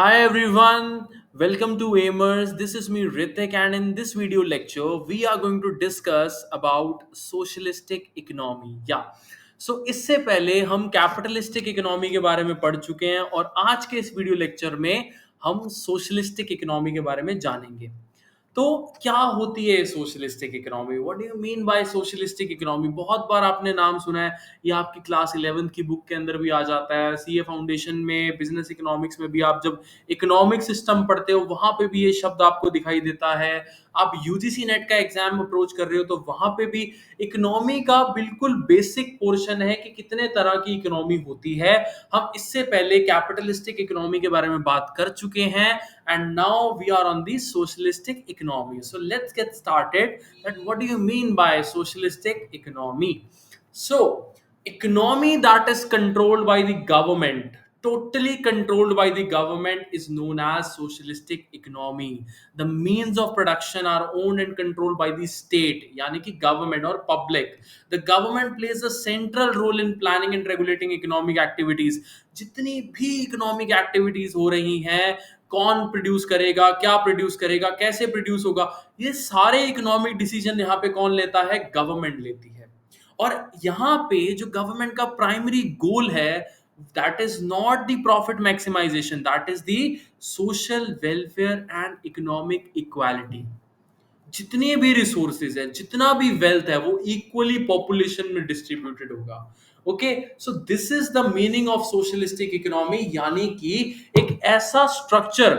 Hi everyone, welcome to Aimers. This is me Ritik, and in this video lecture we are going to discuss about socialistic economy. इससे पहले हम capitalistic economy के बारे में पढ़ चुके हैं और आज के इस वीडियो लेक्चर में हम सोशलिस्टिक इकोनॉमी के बारे में जानेंगे। तो क्या होती है socialistic economy? What do you mean by socialistic economy? बहुत बार आपने नाम सुना है, ये आपकी क्लास 11th की बुक के अंदर भी आ जाता है, सीए फाउंडेशन में, बिजनेस इकोनॉमिक्स में भी आप जब इकोनॉमिक सिस्टम पढ़ते हो वहां पे भी ये शब्द आपको दिखाई देता है। आप यूजीसी नेट का एग्जाम अप्रोच कर रहे हो तो वहां पे भी इकोनॉमी का बिल्कुल बेसिक पोर्शन है कि कितने तरह की इकोनॉमी होती है। हम इससे पहले कैपिटलिस्टिक इकोनॉमी के बारे में बात कर चुके हैं, and now we are on the socialistic economy. So let's get started. That what do you mean by socialistic economy? So economy that is controlled by the government, totally controlled by the government, is known as socialistic economy. The means of production are owned and controlled by the state, yani ki government or public. The government plays a central role in planning and regulating economic activities. जितनी भी economic activities हो रही हैं, कौन produce करेगा, क्या produce करेगा, कैसे प्रोड्यूस होगा, ये सारे इकोनॉमिक डिसीजन यहाँ पे कौन लेता है? गवर्नमेंट लेती है। और यहाँ पे जो गवर्नमेंट का प्राइमरी गोल है, that is not the profit maximisation, that is the social welfare and economic equality. जितने भी रिसोर्सेज है, जितना भी वेल्थ है, वो इक्वली पॉपुलेशन में डिस्ट्रीब्यूटेड होगा। Okay, so this is the meaning of socialistic economy, यानी कि एक ऐसा स्ट्रक्चर,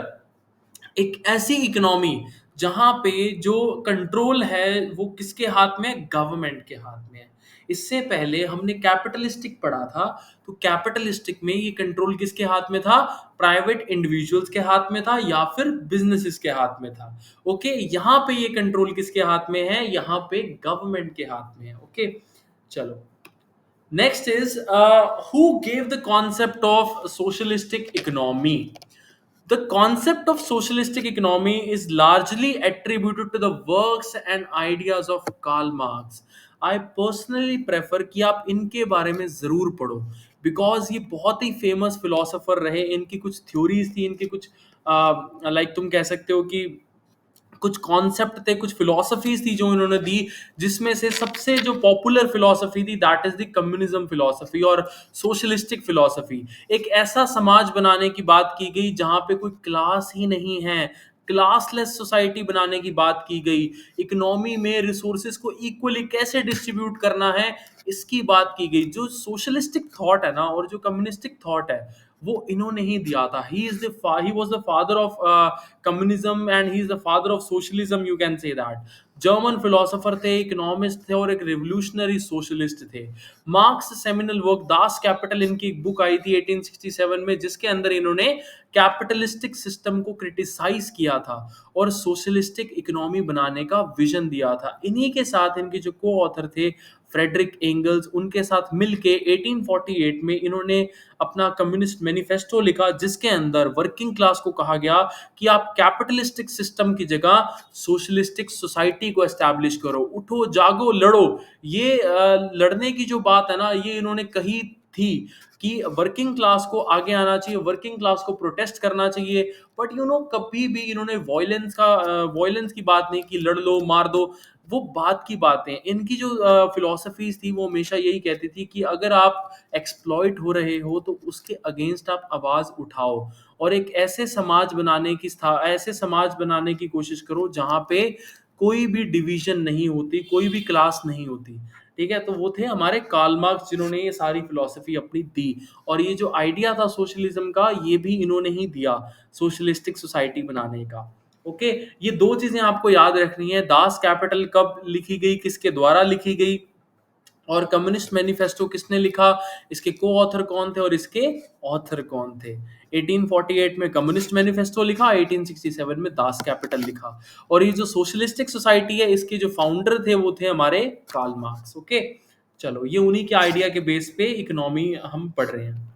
एक ऐसी इकोनॉमी जहां पे जो कंट्रोल है वो किसके हाथ में? गवर्नमेंट के हाथ में है। इससे पहले हमने कैपिटलिस्टिक पढ़ा था, तो कैपिटलिस्टिक में ये कंट्रोल किसके हाथ में था? प्राइवेट इंडिविजुअल्स के हाथ में था या फिर बिजनेसेस के हाथ में था। ओके, यहाँ पे ये कंट्रोल किसके हाथ में है? यहाँ पे गवर्नमेंट के हाथ में है। ओके, चलो, next is who gave the concept of socialistic economy? The concept of socialistic economy is largely attributed to the works and ideas of Karl Marx. I personally prefer कि आप इनके बारे में ज़रूर पढ़ो, बिकॉज ये बहुत ही फेमस फिलोसोफर रहे। इनकी कुछ थ्योरीज थी, इनकी कुछ लाइक तुम कह सकते हो कि कुछ कॉन्सेप्ट थे, कुछ फिलोसफीज थी जो इन्होंने दी, जिसमें से सबसे जो पॉपुलर फिलोसफी थी that is the communism philosophy और सोशलिस्टिक फिलोसफी। एक ऐसा समाज बनाने की बात की गई जहां पे कोई क्लास ही नहीं है, क्लासलेस सोसाइटी बनाने की बात की गई। इकोनॉमी में रिसोर्सेज को इक्वली कैसे डिस्ट्रीब्यूट करना है, इसकी बात की गई। जो सोशलिस्टिक थॉट है ना, और जो कम्युनिस्टिक थॉट है, वो इन्होंने ही दिया था। He was the father of communism and he is the father of socialism, you can say that. German philosopher थे, इकोनॉमिस्ट थे और एक रिवोल्यूशनरी सोशलिस्ट थे। Marks seminal work Das Kapital, इनकी एक बुक आई थी 1867 में, जिसके अंदर इन्होंने कैपिटलिस्टिक सिस्टम को क्रिटिसाइज किया था और सोशलिस्टिक इकोनॉमी बनाने का विजन दिया था। इन्हीं के साथ इनके जो को ऑथर थे फ्रेडरिक एंगल्स, उनके साथ मिलके 1848 में इन्होंने अपना कम्युनिस्ट मैनिफेस्टो लिखा, जिसके अंदर वर्किंग क्लास को कहा गया कि आप कैपिटलिस्टिक सिस्टम की जगह सोशलिस्टिक सोसाइटी को एस्टैब्लिश करो, उठो जागो लड़ो। ये लड़ने की जो बात है ना, ये इन्होंने कही थी कि वर्किंग क्लास को आगे आना चाहिए, वर्किंग क्लास को प्रोटेस्ट करना चाहिए। बट कभी भी इन्होंने वॉयलेंस की बात नहीं की, लड़ लो मार दो, वो बात की बातें। इनकी जो फिलोसफीज थी वो हमेशा यही कहती थी कि अगर आप एक्सप्लॉइट हो रहे हो तो उसके अगेंस्ट आप आवाज उठाओ और एक ऐसे समाज बनाने की कोशिश करो जहां पे कोई भी डिवीजन नहीं होती, कोई भी क्लास नहीं होती। ठीक है, तो वो थे हमारे कार्ल मार्क्स, जिन्होंने ये सारी फिलोसफी अपनी दी। और ये जो आइडिया था सोशलिज्म का, ये भी इन्होंने ही दिया, सोशलिस्टिक सोसाइटी बनाने का। ओके, ये दो चीजें आपको याद रखनी है। दास कैपिटल कब लिखी गई, किसके द्वारा लिखी गई, और कम्युनिस्ट मैनिफेस्टो किसने लिखा, इसके को ऑथर कौन थे और इसके ऑथर कौन थे। 1848 में कम्युनिस्ट मैनिफेस्टो लिखा, 1867 में दास कैपिटल लिखा। और ये जो सोशलिस्टिक सोसाइटी है, इसके जो फाउंडर थे वो थे हमारे कार्ल मार्क्स। ओके, चलो, ये उन्हीं के आइडिया के बेस पे इकोनॉमी हम पढ़ रहे हैं।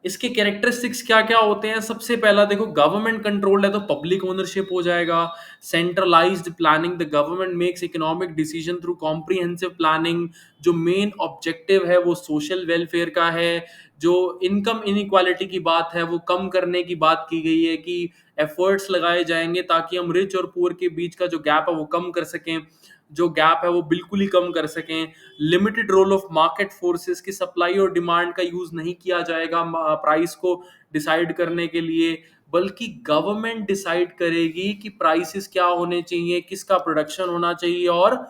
इसके कैरेक्टरिस्टिक्स क्या क्या होते हैं? सबसे पहला देखो, गवर्नमेंट कंट्रोल्ड है तो पब्लिक ओनरशिप हो जाएगा। Centralised planning, the government makes economic decision through comprehensive planning. जो मेन ऑब्जेक्टिव है वो सोशल वेलफेयर का है। जो इनकम इनइक्वालिटी की बात है वो कम करने की बात की गई है कि एफर्ट्स लगाए जाएंगे ताकि हम रिच और पुअर के बीच का जो गैप है वो कम कर सकें, जो गैप है वो बिल्कुल ही कम कर सकें। Limited role of market forces की, सप्लाई और डिमांड का यूज नहीं किया जाएगा प्राइस को डिसाइड करने के लिए, बल्कि गवर्नमेंट डिसाइड करेगी कि प्राइसेस क्या होने चाहिए, किसका प्रोडक्शन होना चाहिए और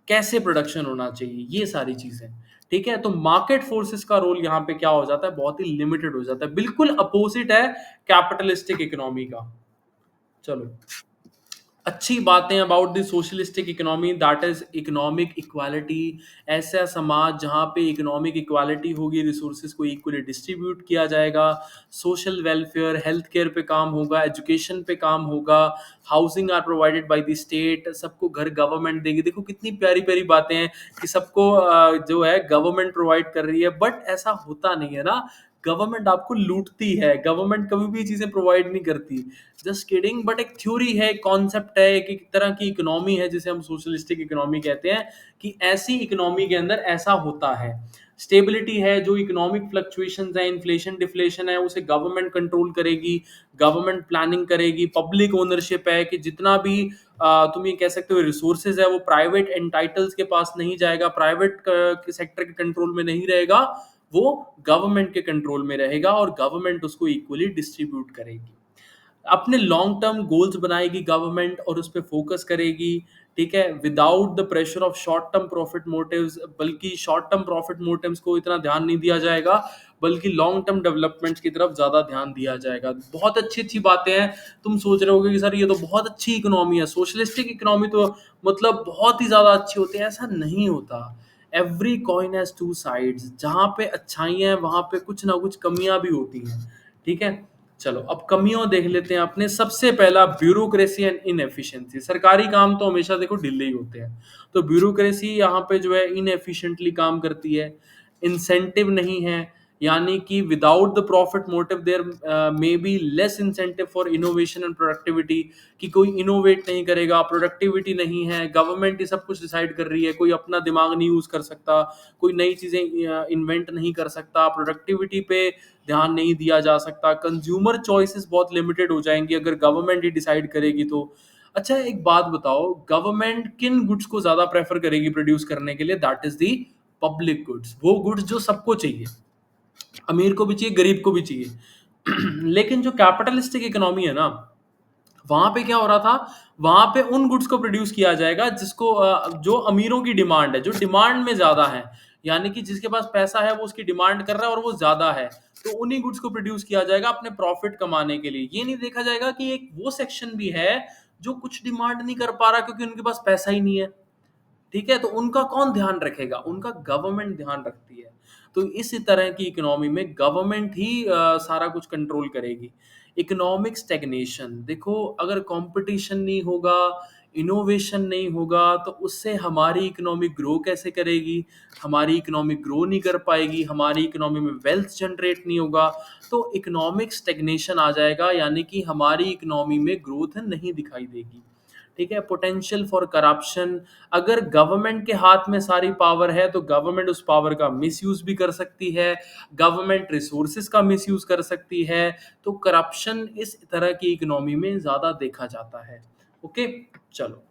कैसे प्रोडक्शन होना चाहिए, ये सारी चीजें। ठीक है, तो मार्केट फोर्सेस का रोल यहाँ पे क्या हो जाता है, बहुत ही लिमिटेड हो जाता है, बिल्कुल अपोजिट है कैपिटलिस्टिक इकोनॉमी का। चलो, अच्छी बातें about the socialistic economy, that is economic equality. ऐसा समाज जहाँ पे इकोनॉमिक इक्वालिटी होगी, रिसोर्सेज को इक्वली डिस्ट्रीब्यूट किया जाएगा, सोशल वेलफेयर, हेल्थ केयर पे काम होगा, एजुकेशन पे काम होगा, housing are provided by the state, सबको घर गवर्नमेंट देगी। देखो कितनी प्यारी प्यारी बातें हैं कि सबको जो है गवर्नमेंट प्रोवाइड कर रही है, बट ऐसा होता नहीं है ना। गवर्नमेंट आपको लूटती है, गवर्नमेंट कभी भी चीजें प्रोवाइड नहीं करती। जस्ट किडिंग, बट एक थ्योरी है, एक कॉन्सेप्ट है, एक तरह की इकोनॉमी है जिसे हम सोशलिस्टिक इकोनॉमी कहते हैं, कि ऐसी इकोनॉमी के अंदर ऐसा होता है। स्टेबिलिटी है, जो इकोनॉमिक फ्लक्चुएशंस है, इन्फ्लेशन डिफ्लेशन है, उसे गवर्नमेंट कंट्रोल करेगी, गवर्नमेंट प्लानिंग करेगी। पब्लिक ओनरशिप है कि जितना भी तुम ये कह सकते हो रिसोर्सेज है वो प्राइवेट एंटाइटल्स के पास नहीं जाएगा, प्राइवेट सेक्टर के कंट्रोल में नहीं रहेगा, वो गवर्नमेंट के कंट्रोल में रहेगा और गवर्नमेंट उसको इक्वली डिस्ट्रीब्यूट करेगी। अपने लॉन्ग टर्म गोल्स बनाएगी गवर्नमेंट और उस पर फोकस करेगी। ठीक है, without the pressure of short term profit motives, बल्कि शॉर्ट टर्म प्रॉफिट मोटिव्स को इतना ध्यान नहीं दिया जाएगा, बल्कि लॉन्ग टर्म डेवलपमेंट की तरफ ज्यादा ध्यान दिया जाएगा। बहुत अच्छी अच्छी बातें हैं। तुम सोच रहे होगे कि सर ये तो बहुत अच्छी इकोनॉमी है, सोशलिस्टिक इकोनॉमी तो मतलब बहुत ही ज्यादा अच्छी होती है। ऐसा नहीं होता। Every coin has two sides, जहाँ पे अच्छाइयाँ हैं वहां पे कुछ ना कुछ कमियां भी होती हैं। ठीक है, चलो अब कमियों देख लेते हैं अपने। सबसे पहला, ब्यूरोक्रेसी एंड इनएफिशिएंसी। सरकारी काम तो हमेशा देखो ढीले ही होते हैं, तो ब्यूरोक्रेसी यहाँ पे जो है इनएफिशिएंटली काम करती है। इंसेंटिव नहीं है, यानी कि without the profit motive there may be less incentive for innovation and productivity, कि कोई इनोवेट नहीं करेगा, प्रोडक्टिविटी नहीं है, गवर्नमेंट ही सब कुछ डिसाइड कर रही है, कोई अपना दिमाग नहीं यूज कर सकता, कोई नई चीजें इन्वेंट नहीं कर सकता, प्रोडक्टिविटी पे ध्यान नहीं दिया जा सकता, कंज्यूमर चॉइसेस बहुत लिमिटेड हो जाएंगी अगर गवर्नमेंट ही डिसाइड करेगी तो। अच्छा एक बात बताओ, गवर्नमेंट किन गुड्स को ज्यादा प्रेफर करेगी प्रोड्यूस करने के लिए? That is the public goods, वो गुड्स जो सबको चाहिए, अमीर को भी चाहिए, गरीब को भी चाहिए। लेकिन जो कैपिटलिस्टिक इकोनॉमी है ना, वहां पे क्या हो रहा था, वहां पे उन गुड्स को प्रोड्यूस किया जाएगा जिसको जो अमीरों की डिमांड है, जो डिमांड में ज्यादा है, यानी कि जिसके पास पैसा है वो उसकी डिमांड कर रहा है और वो ज्यादा है, तो उन्हीं गुड्स को प्रोड्यूस किया जाएगा अपने प्रॉफिट कमाने के लिए। ये नहीं देखा जाएगा कि एक वो सेक्शन भी है जो कुछ डिमांड नहीं कर पा रहा क्योंकि उनके पास पैसा ही नहीं है। ठीक है, तो उनका कौन ध्यान रखेगा? उनका गवर्नमेंट ध्यान रखती है। तो इस तरह की इकोनॉमी में गवर्नमेंट ही सारा कुछ कंट्रोल करेगी। इकोनॉमिक स्टेग्नेशन, देखो अगर कंपटीशन नहीं होगा, इनोवेशन नहीं होगा, तो उससे हमारी इकोनॉमी ग्रो कैसे करेगी? हमारी इकोनॉमी ग्रो नहीं कर पाएगी, हमारी इकोनॉमी में वेल्थ जनरेट नहीं होगा, तो इकोनॉमिक स्टेग्नेशन आ जाएगा, यानी कि हमारी इकोनॉमी में ग्रोथ नहीं दिखाई देगी। ठीक है, पोटेंशियल फॉर करप्शन, अगर गवर्नमेंट के हाथ में सारी पावर है तो गवर्नमेंट उस पावर का मिसयूज भी कर सकती है, गवर्नमेंट रिसोर्सेज का मिसयूज कर सकती है, तो करप्शन इस तरह की इकोनॉमी में ज्यादा देखा जाता है। ओके, चलो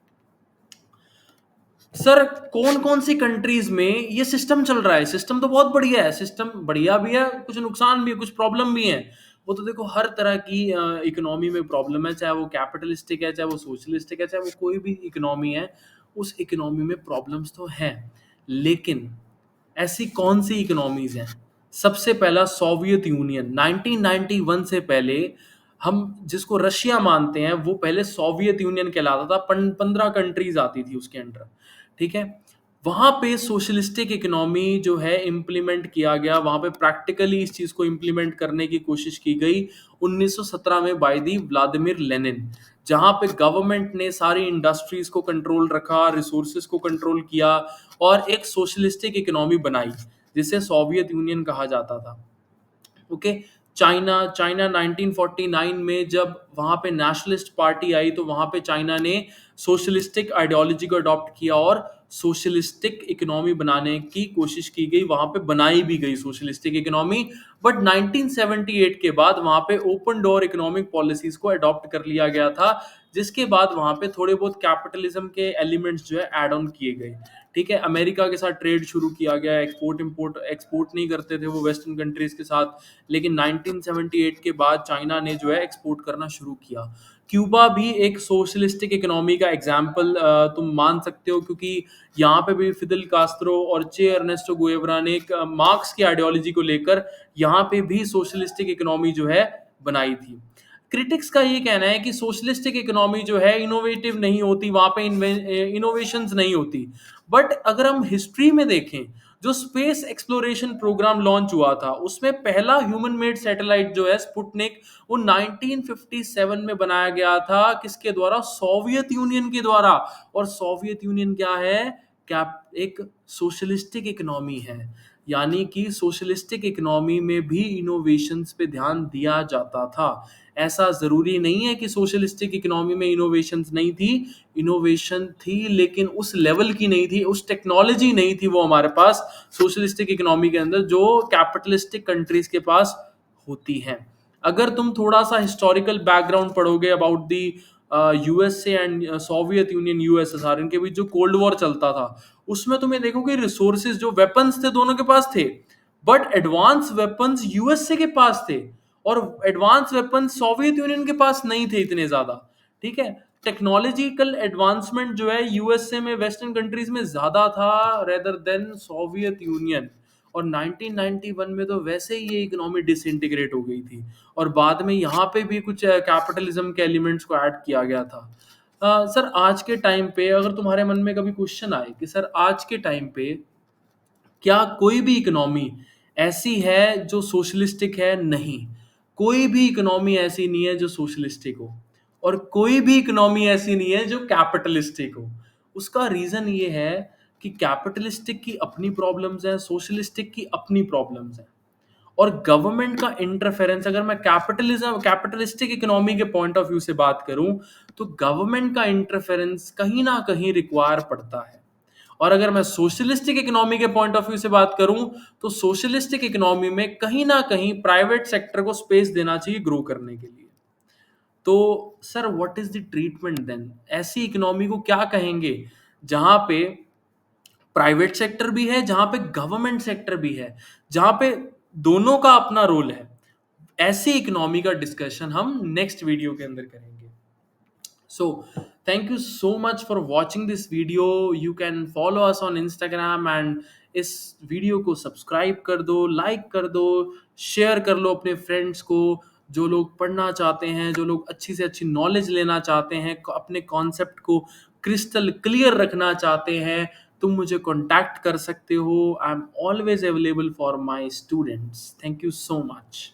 सर कौन कौन सी कंट्रीज में ये सिस्टम चल रहा है? सिस्टम तो बहुत बढ़िया है, सिस्टम बढ़िया भी है, कुछ नुकसान भी है, कुछ प्रॉब्लम भी है। वो तो देखो हर तरह की इकोनॉमी में प्रॉब्लम है, चाहे वो कैपिटलिस्टिक है, चाहे वो सोशलिस्टिक है, चाहे वो कोई भी इकोनॉमी है, उस इकोनॉमी में प्रॉब्लम्स तो हैं। लेकिन ऐसी कौन सी इकोनॉमीज हैं? सबसे पहला, सोवियत यूनियन। 1991 से पहले हम जिसको रशिया मानते हैं वो पहले सोवियत यूनियन कहलाता था, 15 कंट्रीज आती थी उसके अंडर। ठीक है, वहां पे सोशलिस्टिक इकोनॉमी जो है इम्प्लीमेंट किया गया, वहां पे प्रैक्टिकली इस चीज को इम्प्लीमेंट करने की कोशिश की गई 1917 में बाय दी व्लादिमीर लेनिन, जहां पे गवर्नमेंट ने सारी इंडस्ट्रीज को कंट्रोल रखा, रिसोर्सेज को कंट्रोल किया और एक सोशलिस्टिक इकोनॉमी बनाई जिसे सोवियत यूनियन कहा जाता था। ओके। चाइना चाइना 1949 में जब वहाँ पे नेशनलिस्ट पार्टी आई तो वहाँ पे चाइना ने सोशलिस्टिक आइडियोलॉजी को अडॉप्ट किया और सोशलिस्टिक इकोनॉमी बनाने की कोशिश की गई, वहाँ पे बनाई भी गई सोशलिस्टिक इकोनॉमी। बट 1978 के बाद वहाँ पे ओपन डोर इकोनॉमिक पॉलिसीज को अडॉप्ट कर लिया गया था, जिसके बाद वहाँ पे थोड़े बहुत कैपिटलिज्म के एलिमेंट्स जो है ऐड ऑन किए गए। ठीक है, अमेरिका के साथ ट्रेड शुरू किया गया, एक्सपोर्ट नहीं करते थे वो वेस्टर्न कंट्रीज के साथ, लेकिन 1978 के बाद चाइना ने जो है एक्सपोर्ट करना शुरू किया। क्यूबा भी एक सोशलिस्टिक इकोनॉमी का एग्जाम्पल तुम मान सकते हो, क्योंकि यहाँ पे भी फिदल कास्त्रो और चे अर्नेस्टो गुएवरा ने एक मार्क्स की आइडियोलॉजी को लेकर यहाँ पे भी सोशलिस्टिक इकोनॉमी जो है बनाई थी। क्रिटिक्स का ये कहना है कि सोशलिस्टिक इकोनॉमी जो है इनोवेटिव नहीं होती, वहां पे इनोवेशंस नहीं होती। बट अगर हम हिस्ट्री में देखें, जो स्पेस एक्सप्लोरेशन प्रोग्राम लॉन्च हुआ था उसमें पहला ह्यूमन मेड सैटेलाइट जो है स्पुतनिक, वो 1957 में बनाया गया था। किसके द्वारा? सोवियत यूनियन के द्वारा। और सोवियत यूनियन क्या है? क्या एक सोशलिस्टिक इकोनॉमी है, यानी कि सोशलिस्टिक इकोनॉमी में भी इनोवेशंस पे ध्यान दिया जाता था। ऐसा ज़रूरी नहीं है कि सोशलिस्टिक इकोनॉमी में इनोवेशंस नहीं थी, इनोवेशन थी लेकिन उस लेवल की नहीं थी, उस टेक्नोलॉजी नहीं थी वो हमारे पास सोशलिस्टिक इकोनॉमी के अंदर जो कैपिटलिस्टिक कंट्रीज के पास होती हैं। अगर तुम थोड़ा सा हिस्टोरिकल बैकग्राउंड पढ़ोगे about the USA and Soviet union USSR, इनके बीच जो कोल्ड वॉर चलता था उसमें तुम्हें देखोगे रिसोर्सेज जो वेपन्स थे दोनों के पास थे, बट एडवांस वेपन्स यूएसए के पास थे और एडवांस वेपन्स सोवियत यूनियन के पास नहीं थे इतने ज्यादा। ठीक है, टेक्नोलॉजिकल एडवांसमेंट जो है यूएसए में, वेस्टर्न कंट्रीज में ज्यादा था रेदर देन सोवियत यूनियन। और 1991 में तो वैसे ही ये इकोनॉमी डिसइंटीग्रेट हो गई थी और बाद में यहाँ पे भी कुछ कैपिटलिज्म के एलिमेंट्स को ऐड किया गया था। सर आज के टाइम पे अगर तुम्हारे मन में कभी क्वेश्चन आए कि सर आज के टाइम पे क्या कोई भी इकोनॉमी ऐसी है जो सोशलिस्टिक है? नहीं, कोई भी इकोनॉमी ऐसी नहीं है जो सोशलिस्टिक हो और कोई भी इकोनॉमी ऐसी नहीं है जो कैपिटलिस्टिक हो। उसका रीजन ये है कि कैपिटलिस्टिक की अपनी प्रॉब्लम्स हैं, सोशलिस्टिक की अपनी प्रॉब्लम्स हैं। और गवर्नमेंट का इंटरफेरेंस, अगर मैं कैपिटलिस्टिक इकोनॉमी के पॉइंट ऑफ व्यू से बात करूं, तो गवर्नमेंट का इंटरफेरेंस कहीं ना कहीं रिक्वायर पड़ता है। और अगर मैं सोशलिस्टिक इकोनॉमी के पॉइंट ऑफ व्यू से बात करूं, तो सोशलिस्टिक इकोनॉमी में कहीं ना कहीं प्राइवेट सेक्टर को स्पेस देना चाहिए ग्रो करने के लिए। तो sir what is the treatment then? ऐसी इकोनॉमी को क्या कहेंगे जहां पे प्राइवेट सेक्टर भी है, जहां पे गवर्नमेंट सेक्टर भी है, जहां पे दोनों का अपना रोल है? ऐसी इकोनॉमी का डिस्कशन हम नेक्स्ट वीडियो के अंदर करेंगे। So, thank you so much for watching this video. You can follow us on Instagram and इस वीडियो को सब्सक्राइब कर दो, लाइक कर दो, शेयर कर लो अपने फ्रेंड्स को। जो लोग पढ़ना चाहते हैं, जो लोग अच्छी से अच्छी नॉलेज लेना चाहते हैं, अपने कॉन्सेप्ट को क्रिस्टल क्लियर रखना चाहते हैं, तुम मुझे कॉन्टैक्ट कर सकते हो। I am always available for my students. Thank you so much.